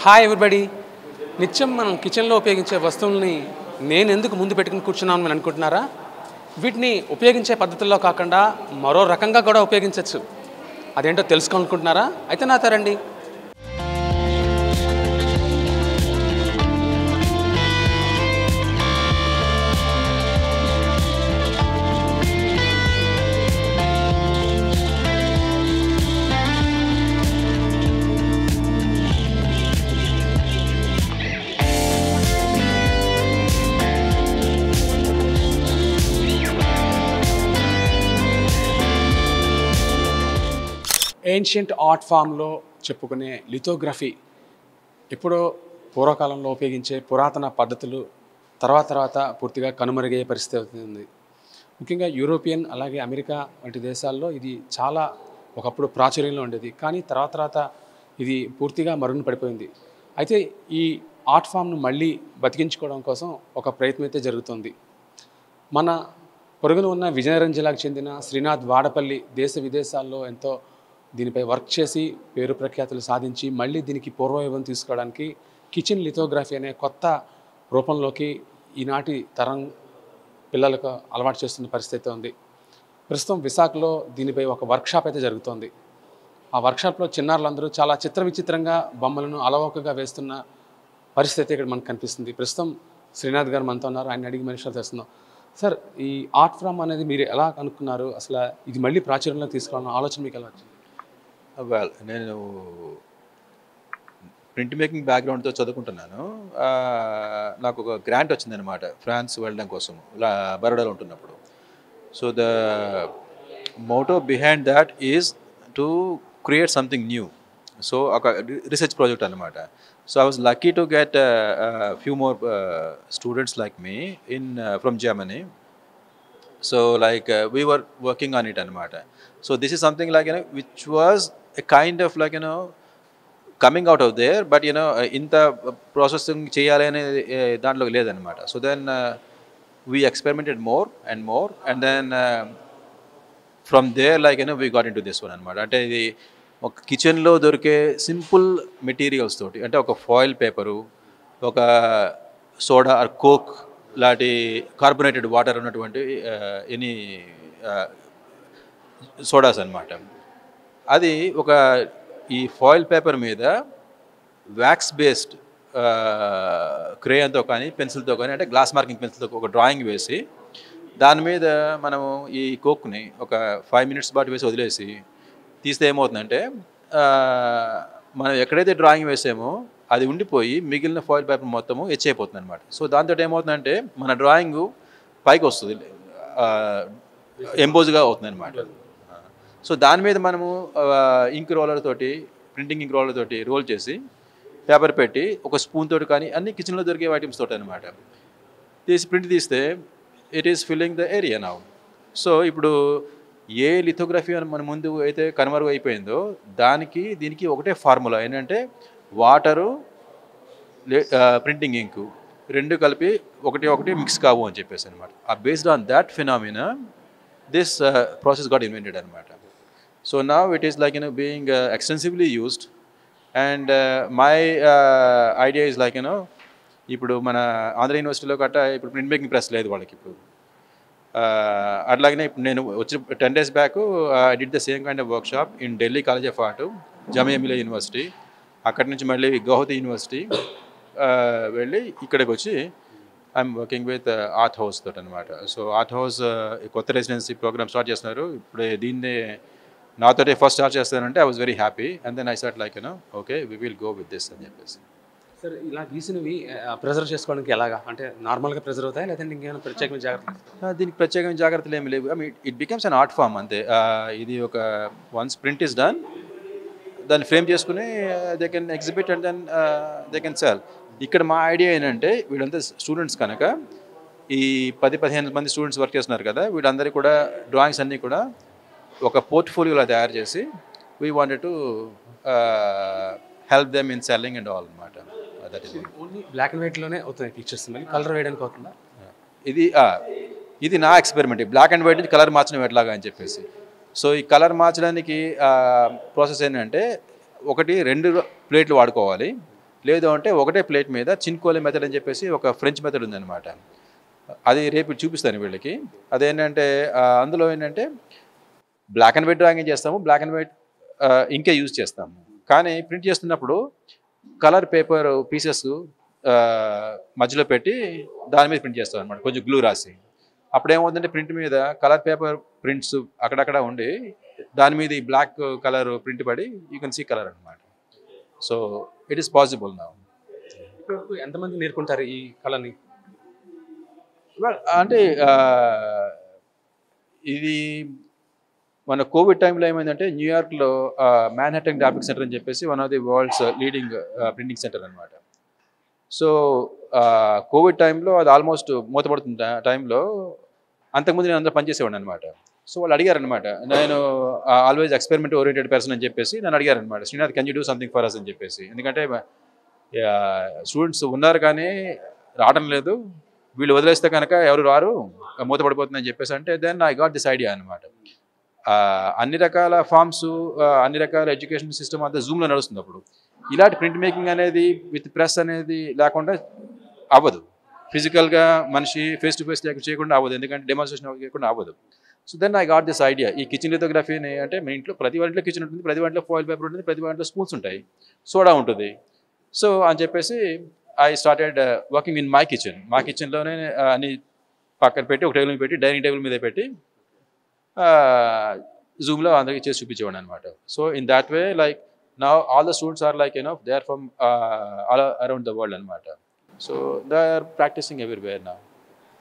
Hi everybody. నిత్యం మనం కిచెన్లో ఉపయోగించే వస్తువుల్ని నేను ఎందుకు ముందు పెట్టుకుని కూర్చున్నాను అని అనుకుంటున్నారా? వీటిని ఉపయోగించే పద్ధతుల్లో కాకుండా మరో రకంగా కూడా ఉపయోగించవచ్చు. అదేంటో తెలుసుకోవాలనుకుంటున్నారా? అయితే నాతో రండి. ఏన్షియంట్ ఆర్ట్ ఫామ్లో చెప్పుకునే లిథోగ్రఫీ ఎప్పుడో పూర్వకాలంలో ఉపయోగించే పురాతన పద్ధతులు తర్వాత పూర్తిగా కనుమరుగయ్యే పరిస్థితి అవుతుంది. ముఖ్యంగా యూరోపియన్ అలాగే అమెరికా వంటి దేశాల్లో ఇది చాలా ఒకప్పుడు ప్రాచుర్యంలో ఉండేది. కానీ తర్వాత ఇది పూర్తిగా మరుగున పడిపోయింది. అయితే ఈ ఆర్ట్ ఫామ్ను మళ్ళీ బతికించుకోవడం కోసం ఒక ప్రయత్నం అయితే జరుగుతుంది. మన పొరుగున ఉన్న విజయనగరం జిల్లాకు చెందిన శ్రీనాథ్ వాడపల్లి దేశ విదేశాల్లో ఎంతో దీనిపై వర్క్ చేసి పేరు ప్రఖ్యాతులు సాధించి మళ్ళీ దీనికి పూర్వవైభవం తీసుకోవడానికి కిచెన్ లిథోగ్రఫీ అనే కొత్త రూపంలోకి ఈనాటి తరం పిల్లలకు అలవాటు చేస్తున్న పరిస్థితి ఉంది. ప్రస్తుతం విశాఖలో దీనిపై ఒక వర్క్షాప్ అయితే జరుగుతోంది. ఆ వర్క్షాప్లో చిన్నారులందరూ చాలా విచిత్రంగా బొమ్మలను అలవోకగా వేస్తున్న పరిస్థితి ఇక్కడ మనకు కనిపిస్తుంది. ప్రస్తుతం శ్రీనాథ్ గారు మనతో ఉన్నారు. ఆయన అడిగి మనిషి తెస్తున్నాం. సార్, ఈ ఆర్ట్ ఫామ్ అనేది మీరు ఎలా అనుకున్నారు? అసలు ఇది మళ్ళీ ప్రాచుర్యంలో తీసుకోవాలన్న ఆలోచన మీకు ఎలా వచ్చింది? వెల్, నేను ప్రింట్ మేకింగ్ బ్యాక్గ్రౌండ్తో చదువుకుంటున్నాను. నాకు ఒక గ్రాంట్ వచ్చిందనమాట ఫ్రాన్స్ వెళ్ళడం కోసం బరోడాలో ఉంటున్నప్పుడు. So the motto behind that is to create something new. So ఒక రీసెర్చ్ ప్రాజెక్ట్ అనమాట. So I was lucky to get few more students like me from Germany. So like we were working on it anamata. So this is something like, which was a kind of like, coming out of there, but inta processing cheyali ane dantlo ledanamata. So then we experimented more and then from there like we got into this one anamata. Ante idi oka kitchen lo dorke simple materials toti, ante oka foil paper, oka soda or coke లాంటి carbonated water ఉన్నటువంటి any sodas అనమాట. అది ఒక ఈ foil paper మీద wax based క్రేయన్తో కానీ పెన్సిల్తో కానీ, అంటే గ్లాస్ మార్కింగ్ పెన్సిల్తో ఒక డ్రాయింగ్ వేసి దాని మీద మనము ఈ కోక్ని ఒక 5 minutes పాటు వేసి వదిలేసి తీస్తే ఏమవుతుందంటే మనం ఎక్కడైతే డ్రాయింగ్ వేసామో అది ఉండిపోయి మిగిలిన ఫాయిల్ పేపర్ మొత్తము ఎచ్ అయిపోతుంది అనమాట. సో దాంతో ఏమవుతుందంటే మన డ్రాయింగ్ పైకి వస్తుంది, ఎంబోజ్గా అవుతుంది అనమాట. సో దాని మీద మనము ఇంక్ రోలర్ తోటి, ప్రింటింగ్ ఇంక్ రోలర్ తోటి రోల్ చేసి పేపర్ పెట్టి ఒక స్పూన్ తోటి కానీ అన్ని కిచెన్లో దొరికే ఐటమ్స్ తోటి అనమాట తీసి ప్రింట్ తీస్తే it is filling the area now. So ఇప్పుడు ఏ లిథోగ్రఫీ అని మన ముందు అయితే కనుమరుగు అయిపోయిందో దానికి దీనికి ఒకటే ఫార్ములా ఏంటంటే వాటరు ప్రింటింగ్ ఇంకు రెండు కలిపి ఒకటి మిక్స్ కావు అని చెప్పేసి అనమాట. ఆ based on that phenomena this process got invented అనమాట. So now it is like being extensively used and my idea is like ఇప్పుడు మన ఆంధ్ర యూనివర్సిటీలో గట్టా ఇప్పుడు ప్రింట్ మేకింగ్ ప్రెస్ లేదు వాళ్ళకి ఇప్పుడు. అట్లాగనే ఇప్పుడు నేను వచ్చి 10 days back I did the same kind of workshop in Delhi college of art, Jamia Millia university. అక్కడి నుంచి మళ్ళీ గౌహతి యూనివర్సిటీ వెళ్ళి ఇక్కడికి వచ్చి I'm working with art house తోటి అనమాట. సో ఆర్ట్ హౌస్ కొత్త రెసిడెన్సీ ప్రోగ్రామ్ స్టార్ట్ చేస్తున్నారు. ఇప్పుడు దీన్ని నాతోటి ఫస్ట్ స్టార్ట్ చేస్తానంటే I was very happy and then I start like okay we will go with this అని చెప్పేసి. సార్, ఇలా గీసినవి ప్రిజర్వ్ చేసుకోవడానికి ఎలాగా? అంటే నార్మల్గా ప్రిజర్వ్ అవుతాయి లేదంటే ఇంకేమైనా ప్రత్యేకమైన జాగ్రత్తలు? దీనికి ప్రత్యేకమైన జాగ్రత్తలు ఏమి లేవు. I mean it becomes an art form అంతే. ఇది ఒక వన్స్ ప్రింట్ ఈస్ డన్ దాన్ని ఫ్రేమ్ చేసుకుని they can exhibit and then they can sell. ఇక్కడ మా ఐడియా ఏంటంటే వీళ్ళంతా స్టూడెంట్స్ కనుక ఈ 10-15 మంది స్టూడెంట్స్ వర్క్ చేస్తున్నారు కదా, వీళ్ళందరికీ కూడా డ్రాయింగ్స్ అన్నీ కూడా ఒక పోర్ట్ఫోలియోలా తయారు చేసి we wanted to help them in selling and all అనమాట. That is only black and వైట్లోనే అవుతాయి పిక్చర్స్, మళ్ళీ కలర్ వేయడానికి అవుతుందా? ఇది నా ఎక్స్పెరిమెంట్, బ్లాక్ అండ్ వైట్ నుంచి కలర్ మార్చడం ఎట్లాగా అని చెప్పేసి. సో ఈ కలర్ మార్చడానికి ప్రాసెస్ ఏంటంటే ఒకటి 2 ప్లేట్లు వాడుకోవాలి, లేదు అంటే ఒకటే ప్లేట్ మీద చిన్కోలే మెథడ్ అని చెప్పేసి ఒక ఫ్రెంచ్ మెథడ్ ఉందన్నమాట. అది రేపు చూపిస్తాను వీళ్ళకి. అదేంటంటే అందులో ఏంటంటే బ్లాక్ అండ్ వైట్ డ్రాయింగ్ చేస్తాము, బ్లాక్ అండ్ వైట్ ఇంకే యూజ్ చేస్తాము. కానీ ప్రింట్ చేస్తున్నప్పుడు కలర్ పేపర్ పీసెస్ మధ్యలో పెట్టి దాని మీద ప్రింట్ చేస్తాం అనమాట, కొంచెం గ్లూ రాసి. అప్పుడు ఏమవుతుందంటే ప్రింట్ మీద కలర్ పేపర్ ప్రింట్స్ అక్కడక్కడ ఉండి దాని మీద ఈ బ్లాక్ కలర్ ప్రింట్ పడి యూ కెన్ సీ కలర్ అనమాట. So it is possible now. ఇప్పటివరకు ఎంతమంది నేర్చుకుంటారు ఈ కళని? అంటే ఇది మన కోవిడ్ టైంలో ఏమైందంటే న్యూయార్క్లో మ్యాన్హాటన్ గ్రాఫిక్ సెంటర్ అని చెప్పేసి one of the world's leading printing centre అనమాట. సో కోవిడ్ టైంలో అది ఆల్మోస్ట్ మూతపడుతున్న టైంలో అంతకుముందు నేను అందరూ పనిచేసేవాడిని అనమాట. సో వాళ్ళు అడిగారనమాట, నేను ఆల్వేస్ ఎక్స్పెరిమెంట్ ఓరియంటెడ్ పర్సన్ అని చెప్పేసి నన్ను అడిగారనమాట, Srinath can you do something for us అని చెప్పేసి. ఎందుకంటే స్టూడెంట్స్ ఉన్నారు కానీ రావడం లేదు, వీళ్ళు వదిలేస్తే కనుక ఎవరు రారు, మూతపడిపోతుందని చెప్పేసి. అంటే then I got this idea అనమాట. అన్ని రకాల ఫార్మ్స్, అన్ని రకాల ఎడ్యుకేషన్ సిస్టమ్ అంతా జూమ్లో నడుస్తుంది. అప్పుడు ఇలాంటి ప్రింట్ మేకింగ్ అనేది విత్ ప్రెస్ అనేది లేకుండా అవ్వదు, ఫిజికల్గా మనిషి ఫేస్ టు ఫేస్ చేయకుండా అవ్వదు, ఎందుకంటే డెమాన్స్ట్రేషన్ చేయకుండా అవ్వదు. So then I got this idea. ఈ కిచెన్ లిథోగ్రఫీని అంటే మీ ఇంట్లో ప్రతి వాటిలో కిచెన్ ఉంటుంది, ప్రతి వాటిలో ఫాయిల్ పేపర్ ఉంటుంది, ప్రతి వాటిలో స్పూన్స్ ఉంటాయి, సోడా ఉంటుంది. సో అని చెప్పేసి I started working in my kitchen. మా కిచెన్లోనే అన్ని పక్కన పెట్టి ఒక టేబుల్ మీద పెట్టి డైనింగ్ టేబుల్ మీద పెట్టి జూమ్లో అందరికీ చేసి చూపించేవాడిని అనమాట. So in that way like now all the students are like they are from all around the world అనమాట. So they are practising everywhere now.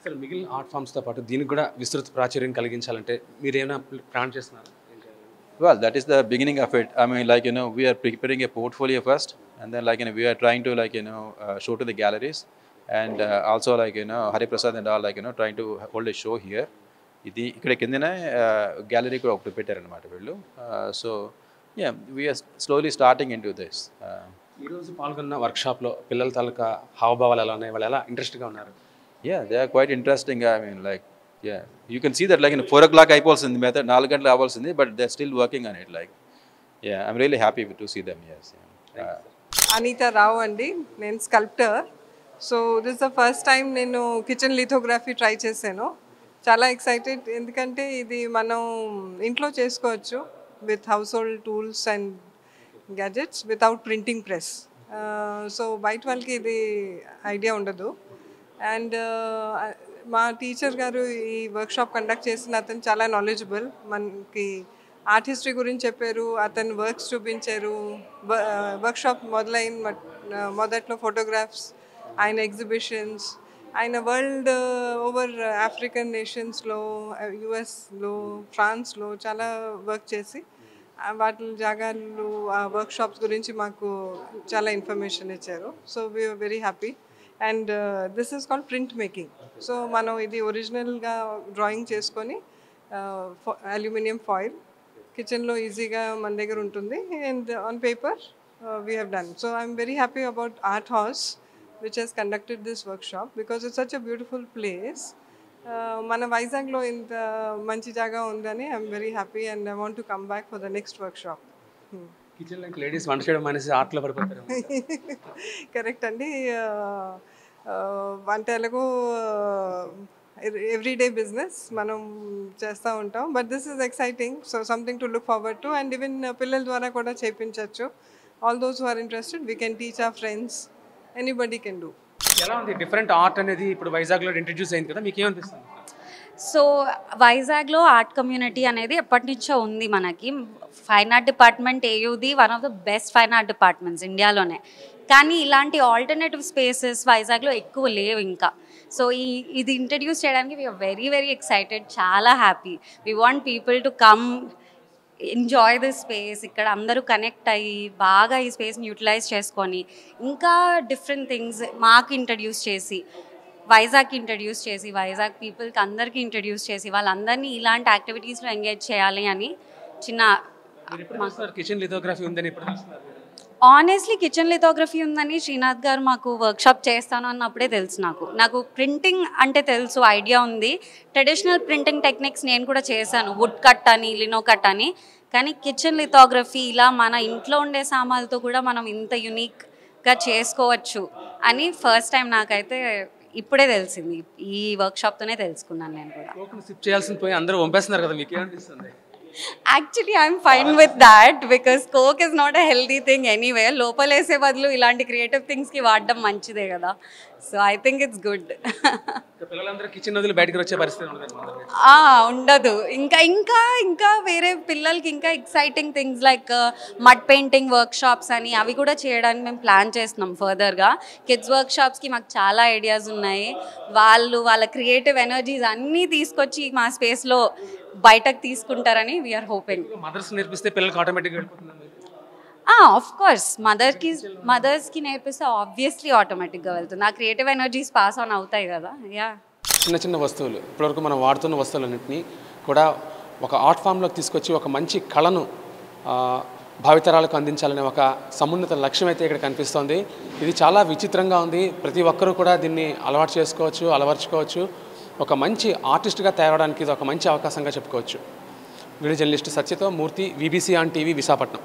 Sir మిగిలిన ఆర్ట్ ఫామ్స్తో పాటు దీనికి కూడా విస్తృత ప్రాచుర్యం కలిగించాలంటే మీరు ఏమైనా ప్లాన్ చేస్తున్నారు? Well, that is the beginning of it. I mean, like, we are preparing a portfolio first, and then, like, we are trying to, like, show to the galleries, and also, like, Hari Prasad and all, like, trying to hold a show here. ఇది ఇక్కడ కిందనే gallery కూడా ఒకటి పెట్టారనమాట వీళ్ళు. So ya we're slowly starting in to this. ఈరోజు పాల్గొన్న వర్క్షాప్లో పిల్లల తాలూకా హావభావాలు ఎలా ఉన్నాయి, వాళ్ళు ఎలా ఇంట్రెస్ట్గా ఉన్నారు? Yeah, they are quite interesting. I mean, like, yeah, you can see that like in 4 o'clock అయిపోతుంది మెథడ్, 4 గంటలు అవ్వాల్సింది, but they're still working on it. Like, yeah, I'm really happy to see them. Yes. Anita Rao andi, నేను sculptor. So this the first time నేను kitchen lithography try చేశాను. చాలా excited, ఎందుకంటే ఇది మనం ఇంట్లో చేసుకోవచ్చు with house hold tools and gadgets without printing press. So బయట వాళ్ళకి ఇది ఐడియా ఉండదు. అండ్ మా టీచర్ గారు ఈ వర్క్షాప్ కండక్ట్ చేసిన అతను చాలా నాలెడ్జబుల్. మనకి ఆర్ట్ హిస్టరీ గురించి చెప్పారు, అతను వర్క్స్ చూపించారు. వర్క్షాప్ మొదట్లో ఫోటోగ్రాఫ్స్, ఆయన ఎగ్జిబిషన్స్, ఆయన వరల్డ్ ఓవర్ ఆఫ్రికన్ నేషన్స్లో, యుఎస్లో, ఫ్రాన్స్లో చాలా వర్క్ చేసి వాటి జాగాలు, ఆ వర్క్షాప్స్ గురించి మాకు చాలా ఇన్ఫర్మేషన్ ఇచ్చారు. So we're very happy. And this is called print making. సో మనం ఇది ఒరిజినల్గా డ్రాయింగ్ చేసుకొని అల్యూమినియం ఫాయిల్ కిచెన్లో ఈజీగా మన దగ్గర ఉంటుంది. And on paper we have done. So I'm very happy about art house which has conducted this workshop because it's such a beautiful place. మన వైజాగ్లో ఇంత మంచి జాగా ఉందని I'm very happy and I want to come back for the next workshop. కిచెన్లో ladies వంట చేయడం అనేసి ఆర్ట్లో పడిపోతారు. కరెక్ట్ అండి. వంట ఎలాగో ఎవ్రీడే బిజినెస్ మనం చేస్తూ ఉంటాం, but this is exciting. So something to look forward to. And even పిల్లల ద్వారా కూడా చేయించవచ్చు. All those who are interested we can teach our friends, anybody can do. ఎలా ఉంది డిఫరెంట్ ఆర్ట్ అనేది ఇప్పుడు వైజాగ్లో ఇంట్రడ్యూస్ అయింది కదా, మీకు ఏమనిపిస్తుంది? సో వైజాగ్లో ఆర్ట్ కమ్యూనిటీ అనేది ఎప్పటి నుంచో ఉంది. మనకి ఫైన్ ఆర్ట్ డిపార్ట్మెంట్ ఏయుది one of the best fine art departments ఇండియాలోనే. కానీ ఇలాంటి ఆల్టర్నేటివ్ స్పేసెస్ వైజాగ్లో ఎక్కువ లేవు ఇంకా. సో ఇది ఇంట్రడ్యూస్ చేయడానికి వీఆర్ వెరీ వెరీ ఎక్సైటెడ్, చాలా happy. We want people to come enjoy this space. ఇక్కడ అందరూ కనెక్ట్ అయ్యి బాగా ఈ స్పేస్ని యూటిలైజ్ చేసుకొని ఇంకా డిఫరెంట్ థింగ్స్ మాకు ఇంట్రడ్యూస్ చేసి, వైజాగ్కి ఇంట్రడ్యూస్ చేసి, వైజాగ్ పీపుల్కి అందరికీ ఇంట్రడ్యూస్ చేసి వాళ్ళందరినీ ఇలాంటి యాక్టివిటీస్లో ఎంగేజ్ చేయాలి అని చిన్న. కిచెన్ లిథోగ్రఫీ ఉందని ఆనెస్ట్లీ కిచెన్ లిథోగ్రఫీ ఉందని శ్రీనాథ్ గారు మాకు వర్క్షాప్ చేస్తాను అన్నప్పుడే తెలుసు. నాకు ప్రింటింగ్ అంటే తెలుసు, ఐడియా ఉంది. ట్రెడిషనల్ ప్రింటింగ్ టెక్నిక్స్ నేను కూడా చేశాను, వుడ్ కట్ అని, లినో కట్ అని. కానీ కిచెన్ లిథోగ్రఫీ ఇలా మన ఇంట్లో ఉండే సామాన్లతో కూడా మనం ఇంత యునిక్ గా చేసుకోవచ్చు అని ఫస్ట్ టైం నాకైతే ఇప్పుడే తెలిసింది. ఈ వర్క్షాప్తోనే తెలుసుకున్నాను నేను కూడా. కోక్ని సిప్ చేయాల్సిన పోయి అందరూ పంపేస్తున్నారు కదా, మీకు ఏమనిపిస్తుంది? Actually I'm fine with that because coke is not a healthy thing anyway. లోపలేసే బదులు ఇలాంటి క్రియేటివ్ థింగ్స్కి వాడడం మంచిదే కదా. So I think it's good. పిల్లలందరూ కిచెన్ వదిలి బయటకు వచ్చే పరిస్థితి ఉండదు. ఇంకా ఇంకా ఇంకా వేరే పిల్లలకి ఇంకా exciting things like mud painting workshops అని అవి కూడా చేయడానికి మేము ప్లాన్ చేస్తున్నాం ఫర్దర్గా. కిడ్స్ వర్క్షాప్స్కి మాకు చాలా ఐడియాస్ ఉన్నాయి. వాళ్ళ క్రియేటివ్ ఎనర్జీస్ అన్నీ తీసుకొచ్చి మా స్పేస్లో బయటకు తీసుకుంటారని వీఆర్ హోపింగ్. మదర్స్ నేర్పిస్తే పిల్లలకి ఆటోమేటిక్గా వెళ్ళిపోతుంది. ఆఫ్ కోర్స్ మదర్స్కి నేర్పిస్తే ఆబ్వియస్లీ ఆటోమేటిక్గా వెళ్తుంది. ఆ క్రియేటివ్ ఎనర్జీస్ పాస్ ఆన్ అవుతాయి కదా. యా, చిన్న చిన్న వస్తువులు ఇప్పటివరకు మనం వాడుతున్న వస్తువులన్నింటినీ కూడా ఒక ఆర్ట్ ఫామ్లోకి తీసుకొచ్చి ఒక మంచి కళను భావితరాలకు అందించాలనే ఒక సమున్నత లక్ష్యం అయితే ఇక్కడ కనిపిస్తోంది. ఇది చాలా విచిత్రంగా ఉంది. ప్రతి ఒక్కరూ కూడా దీన్ని అలవాటు చేసుకోవచ్చు, అలవర్చుకోవచ్చు. ఒక మంచి ఆర్టిస్ట్గా తయారవడానికి ఇది ఒక మంచి అవకాశంగా చెప్పుకోవచ్చు. వీడియో జర్నలిస్ట్ సత్యతో Murthy, VBC on TV, Visakhapatnam.